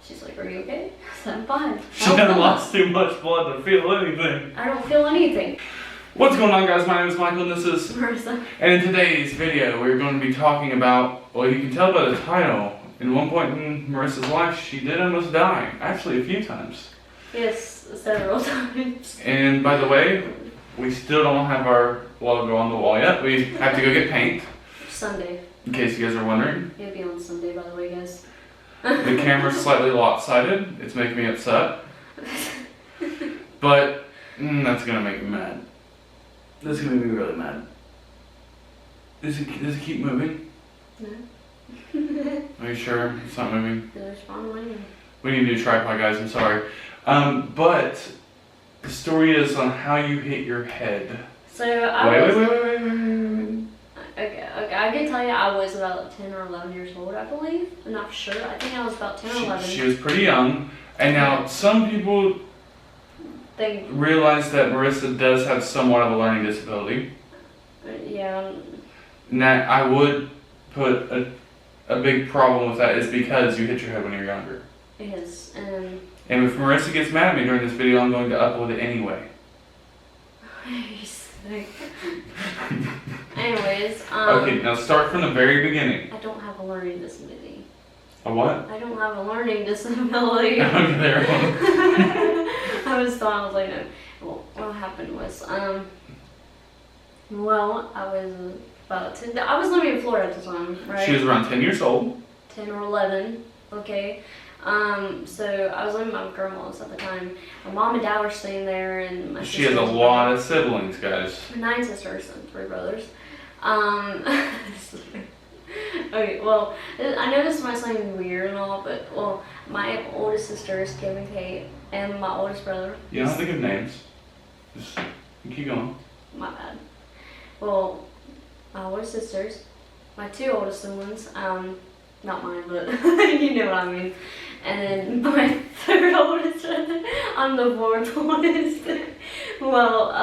She's like, are you okay? I said, I'm fine. She hasn't lost too much blood to feel anything. I don't feel anything. What's going on, guys? My name is Michael and this is Marissa. And in today's video, we're going to be talking about, well, you can tell by the title, in one point in Marissa's life, she did almost die. Actually, a few times. Yes, several times. And by the way, we still don't have our logo on the wall yet. We have to go get paint. Sunday. In case you guys are wondering. It'll be on Sunday, by the way, guys. The camera's slightly lopsided. It's making me upset. But that's gonna make me mad. That's gonna make me really mad. Does it keep moving? No. Are you sure it's not moving? There's one. We need a new tripod, guys. I'm sorry. But the story is on how you hit your head. So I was... Wait. Okay, I can tell you I was about 10 or 11 years old, I believe. I'm not sure. I think I was about 10 or 11. She was pretty young. And now some people realize that Marissa does have somewhat of a learning disability. Yeah. Now, I would put a big problem with that is because you hit your head when you're younger. Yes, and if Marissa gets mad at me during this video, I'm going to upload it anyway. Anyways, okay, now start from the very beginning. I don't have a learning disability. A what? I don't have a learning disability. Okay, there. I was like, no. Well, what happened was, well, I was about 10. I was living in Florida at the time, right? She was around 10 years old. 10 or 11, okay. So I was living with my grandma's at the time. My mom and dad were staying there, and my She has a lot of siblings, guys. 9 sisters and 3 brothers. Okay, well, I know this might sound weird and all, but well, my oldest sister is Kim and Kate, and my oldest brother. You don't have to give names. Just keep going. My bad. Well, my oldest sisters, my 2 oldest siblings, not mine, but you know what I mean. And then my 3rd oldest brother, I'm the 4th oldest. Well,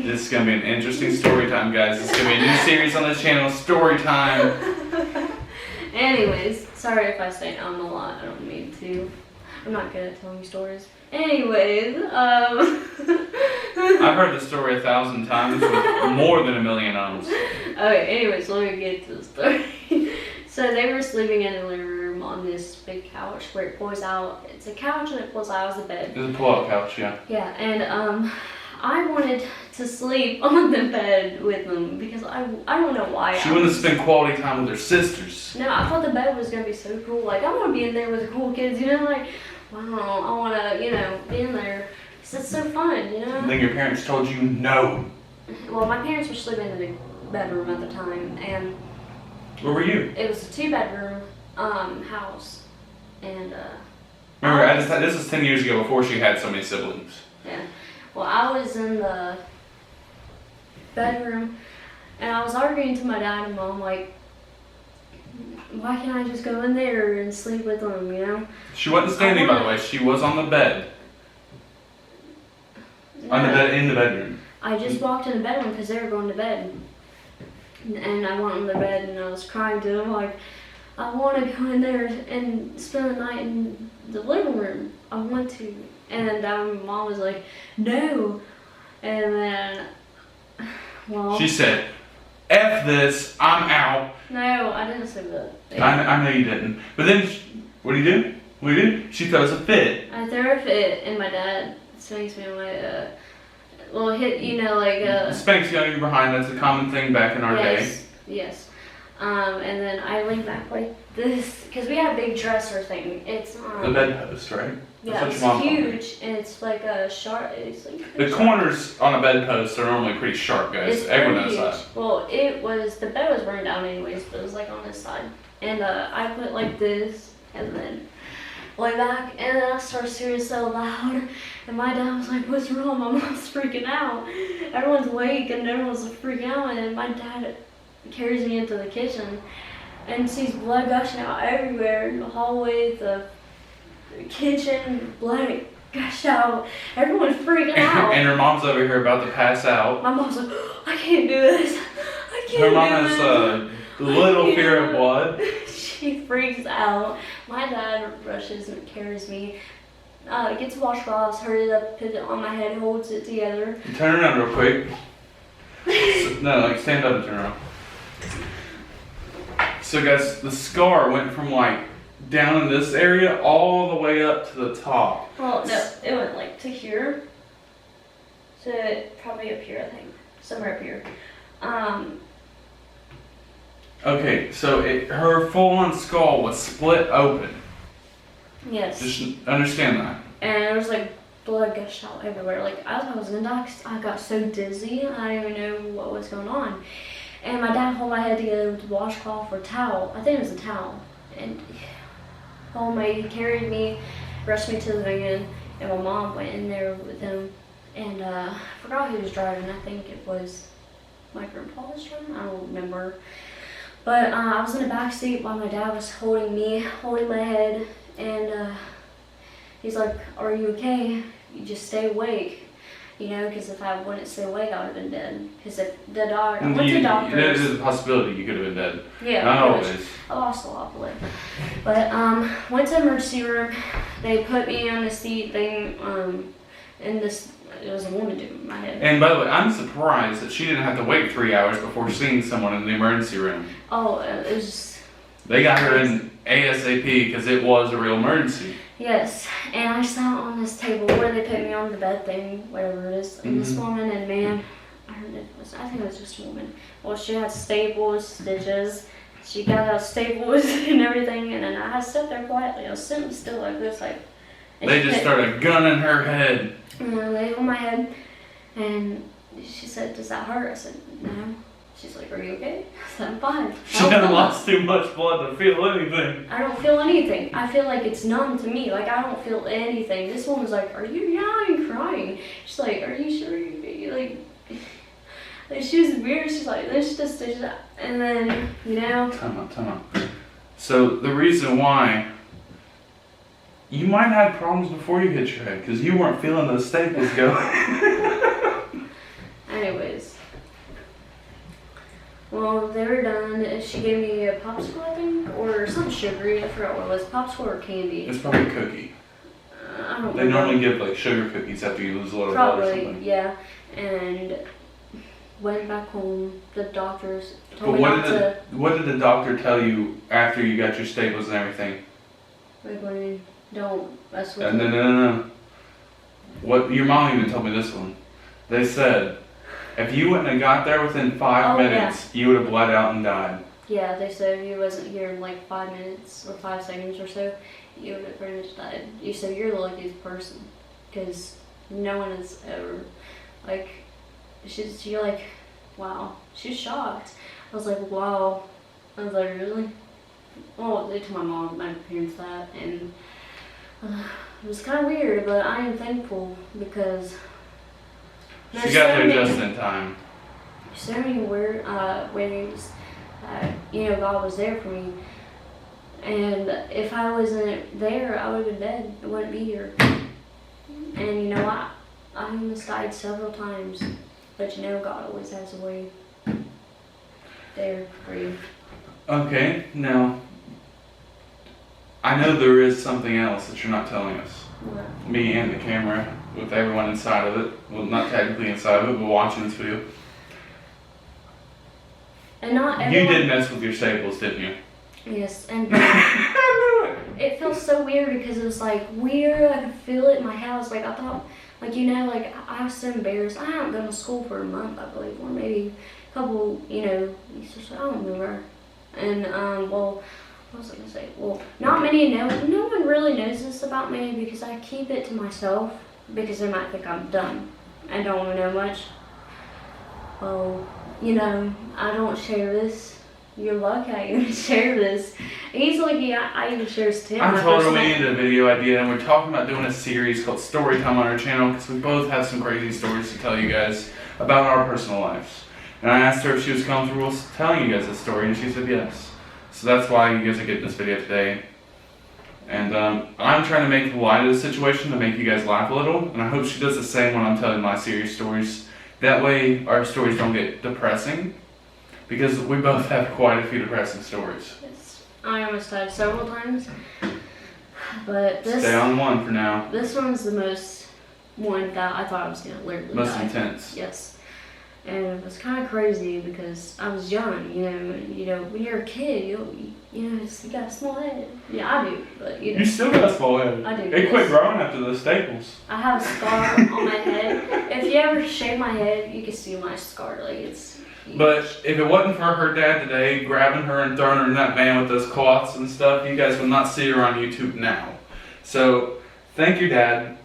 This is going to be an interesting story time, guys. This is going to be a new series on the channel, Story Time. Anyways, sorry if I say a lot, I don't mean to. I'm not good at telling stories. Anyways, I've heard the story 1,000 times with more than 1,000,000 ums. Okay, anyways, let me get to the story. So they were sleeping in the living room on this big couch where it pulls out. It's a couch and it pulls out as a bed. It's a pull-out couch, yeah. Yeah, and I wanted to sleep on the bed with them because I don't know why. She wanted to spend quality time with her sisters. No, I thought the bed was gonna be so cool. Like, I want to be in there with the cool kids, you know, like, wow, I want to, you know, be in there. Cause it's so fun, you know. And then your parents told you no. Well, my parents were sleeping in the bedroom at the time, and Where were you? it was a 2-bedroom house, and Remember, this is 10 years ago before she had so many siblings. yeah. Well, I was in the bedroom, and I was arguing to my dad and mom, like, why can't I just go in there and sleep with them, you know? She wasn't standing, by the way. She was on the bed. On the bed, in the bedroom. I just walked in the bedroom because they were going to bed. And I went on their bed and I was crying to them, like, I want to go in there and spend the night in the living room. I want to. And mom was like, no. And then, well. She said, F this, I'm out. No, I didn't say that. I know you didn't. But then, what do you do? What do you do? She throws a fit. I threw a fit, and my dad spanks me on my, well, hit, you know, like, Spanks you on your behind, that's a common thing back in our day. Yes. And then I leaned back like this, because we had a big dresser thing. It's, the bedpost, right? Yeah, it's huge, and it's like a sharp, it's like... The corners on a bedpost are normally pretty sharp, guys. Everyone knows that. Well, the bed was burned down anyways, but it was like on this side. And I put like this, and then lay back, and then I started singing so loud, and my dad was like, what's wrong? My mom's freaking out. Everyone's awake, and everyone's freaking out, and then my dad carries me into the kitchen, and sees blood gushing out everywhere in the hallway, the kitchen, blood gushed out. Everyone's freaking out. And her mom's over here about to pass out. My mom's like, I can't do this. I can't do this. Her mom has a little fear of blood. She freaks out. My dad rushes and carries me. Gets washcloths, hurries up, puts it on my head, holds it together. Turn around real quick. No, like stand up and turn around. So guys, the scar went from like down in this area all the way up to the top. Well, no, it went like to here. So probably up here, I think. Somewhere up here. Okay, so her full-on skull was split open. Yes. Just understand that. And there was like blood gushed out everywhere. Like as I was gonna die, 'cause I got so dizzy, I didn't even know what was going on. And my dad held my head together with a washcloth or towel. I think it was a towel. And he carried me, rushed me to the van, and my mom went in there with him. And I forgot who was driving. I think it was my grandpa was driving. I don't remember. But I was in the back seat while my dad was holding my head, and he's like, "Are you okay? You just stay awake." You know, because if I wouldn't stay awake, I would have been dead. Because if the doctor, I went to doctors. There's a possibility you could have been dead. Yeah. Not always. I lost a lot of blood. But went to the emergency room. They put me on the seat thing. In this, it was a woman doing my head. And by the way, I'm surprised that she didn't have to wait 3 hours before seeing someone in the emergency room. Oh, it was just... They got her in ASAP because it was a real emergency. Yes, and I sat on this table where they put me on the bed thing, whatever it is, and this woman, and man, I think it was just a woman. Well, she had staples, stitches, she got out staples and everything, and then I sat there quietly. I was sitting still like this, like... They just started gunning her head. And I laid on my head, and she said, "Does that hurt?" I said, "No." She's like, "Are you okay?" I said, "I'm fine." She hadn't lost too much blood to feel anything. I don't feel anything. I feel like it's numb to me. Like, I don't feel anything. This woman's like, "Are you?" "Yeah, I'm crying." She's like, "Are you sure you like she was weird. She's like, "This just," and then, you know. Time out. So the reason why you might have problems before you hit your head because you weren't feeling those staples go. Anyways. Well, they were done. She gave me a popsicle, I think, or something sugary. I forgot what it was. Popsicle or candy. It's probably a cookie. I don't know. They normally give like sugar cookies after you lose a lot of blood or something. Probably, yeah. And went back home. The doctors told But me not to. What did the doctor tell you after you got your staples and everything? Like, what do you mean? Don't mess with No. What your mom even told me this one. They said if you wouldn't have got there within 5 minutes, you would have bled out and died. Yeah, they said if you wasn't here in like 5 minutes or 5 seconds or so, you would have pretty much died. You said you're the luckiest person because no one has ever, like, you're like, wow. She's shocked. I was like, wow. I was like, really? Well, they told my mom, my parents that, and it was kind of weird, but I am thankful because She got there just in time. So many weird ways that, you know, God was there for me. And if I wasn't there, I would have been dead. I wouldn't be here. And you know what? I almost died several times. But you know, God always has a way there for you. Okay, now, I know there is something else that you're not telling us. What? Me and the camera, with everyone inside of it. Well, not technically inside of it, but watching this video. And not everyone. You did mess with your staples, didn't you? Yes, and I knew it. it felt so weird because it was like weird. I could feel it in my house. Like I thought, like, you know, like I was so embarrassed. I hadn't been to school for a month, I believe, or maybe a couple, you know, weeks or so. I don't remember. And well, what was I gonna say? Well, not many know. No one really knows this about me because I keep it to myself because they might think I'm dumb. I don't want to know much. Well, you know, I don't share this. You're lucky I even share this. He's lucky I even share this to him. I told her we needed a video idea, and we're talking about doing a series called Storytime on our channel because we both have some crazy stories to tell you guys about our personal lives. And I asked her if she was comfortable telling you guys this story, and she said yes. So that's why you guys are getting this video today. And I'm trying to make light of the situation to make you guys laugh a little, and I hope she does the same when I'm telling my serious stories. That way our stories don't get depressing, because we both have quite a few depressing stories. Yes. I almost died several times. But this Stay on one for now. This one's the most one that I thought I was gonna literally Most die. intense. Yes. And it was kind of crazy because I was young, you know, when you're a kid, you got a small head. Yeah, I do, but You still got a small head. I do. It quit growing after the staples. I have a scar on my head. If you ever shave my head, you can see my scar. Like, it's huge. But if it wasn't for her dad today grabbing her and throwing her in that van with those cloths and stuff, you guys would not see her on YouTube now. So, thank you, Dad.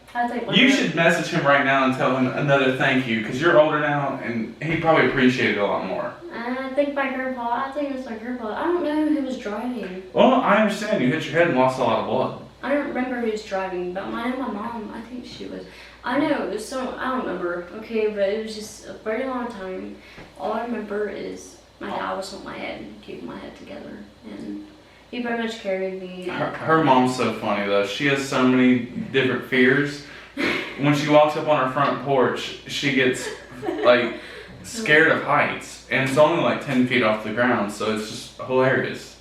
You should message him right now and tell him another thank you, because you're older now and he'd probably appreciate it a lot more. I think my grandpa, I think it was my grandpa. I don't know who was driving. Well, I understand you hit your head and lost a lot of blood. I don't remember who was driving, but my mom, I think she was. I know, it was someone, I don't remember, okay, but it was just a very long time. All I remember is my dad was on my head, keeping my head together, and he pretty much carried me. Her mom's so funny though. She has so many different fears. When she walks up on her front porch, she gets like scared of heights, and it's only like 10 feet off the ground, so it's just hilarious.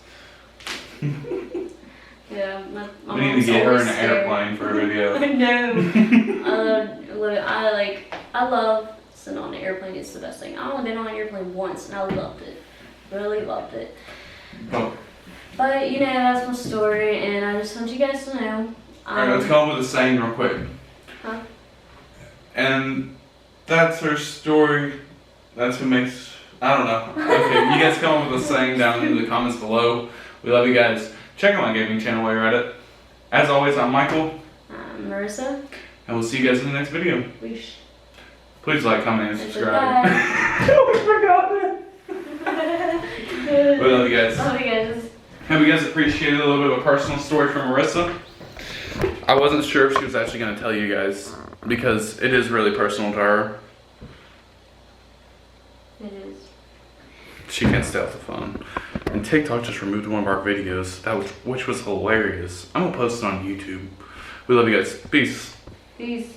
Yeah, my We need to get her in an airplane for a video. I know. I love sitting on an airplane. It's the best thing. I've only been on an airplane once, and I loved it. Really loved it. Oh. But you know, that's my story, and I just want you guys to know. Alright, let's come up with a saying real quick. Huh? And that's her story. That's who makes. I don't know. Okay, you guys come up with a saying down in the comments below. We love you guys. Check out my gaming channel while you're at it. As always, I'm Michael. I'm Marissa. And we'll see you guys in the next video. Please like, comment, and subscribe. We forgot that. We love you guys. Love you guys. Hope you guys appreciated a little bit of a personal story from Marissa. I wasn't sure if she was actually going to tell you guys because it is really personal to her. It is. She can't stay off the phone. And TikTok just removed one of our videos, which was hilarious. I'm going to post it on YouTube. We love you guys. Peace. Peace.